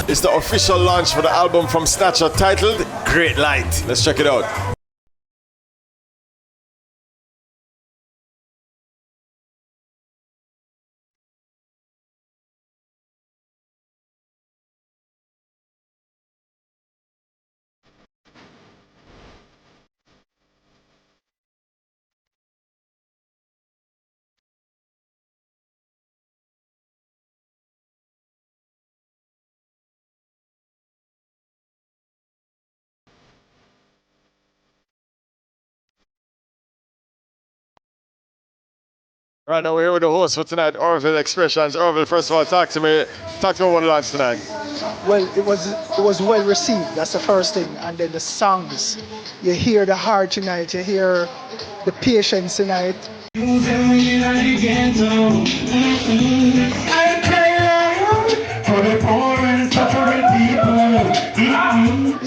is the official launch for the album from Snatcha titled Great Light. Let's check it out. Right now we're here with the host for tonight, Orville Expressions. Orville, first of all, talk to me about the launch tonight. Well, it was well received. That's the first thing, and then the songs. You hear the heart tonight. You hear the patience tonight. It's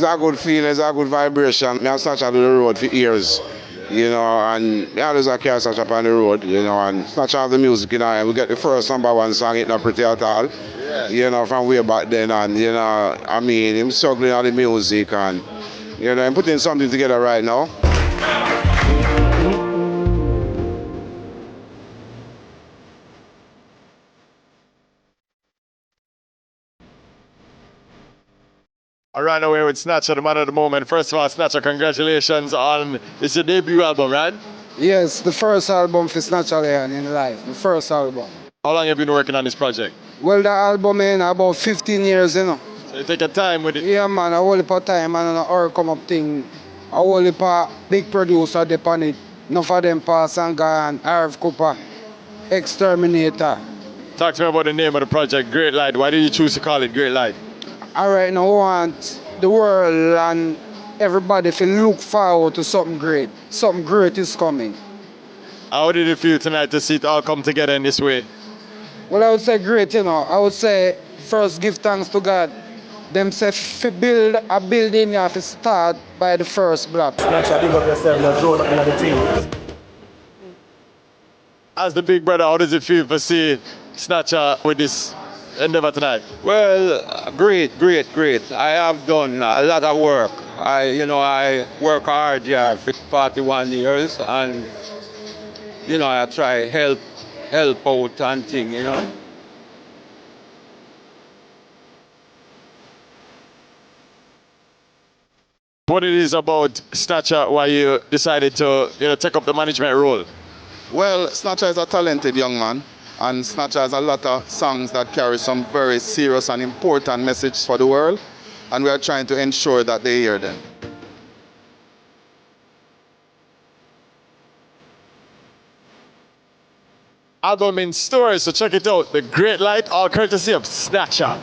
a good feeling, it's a good vibration. Me and Snatcha do the road for years, you know, and me always a carry Snatcha on the road, you know, and Snatcha have the music, you know, and we get the first #1 song, It Not Pretty At All, you know, from way back then, and, you know, I mean, him struggling on the music, and, you know, I'm putting something together right now. All right, now we're with Snatcha, the man of the moment. First of all, Snatcha, congratulations on it's your debut album, right? Yes, the first album for Snatcha in life, the first album. How long have you been working on this project? Well, the album in about 15 years, you know. So you take your time with it. Yeah, man, a whole heap of time and a hurry come up thing. A whole heap of big producer depend it. Enough of them pass and gone, Irv Cooper, Exterminator. Talk to me about the name of the project, Great Light. Why did you choose to call it Great Light? Alright, now I want the world and everybody to look forward to something great. Something great is coming. How did it feel tonight to see it all come together in this way? Well, I would say great, you know. I would say first give thanks to God. Them say to build a building, you have to start by the first block. As the big brother, how does it feel to see Snatcha with this endeavor tonight? Well, great. I have done a lot of work. I work hard here for 41 years, and, you know, I try help out and thing, you know. What it is about Snatcha why you decided to, take up the management role? Well, Snatcha is a talented young man, and Snatcha has a lot of songs that carry some very serious and important message for the world, and we are trying to ensure that they hear them. Album in stores, so check it out. The Great Light, all courtesy of Snatcha.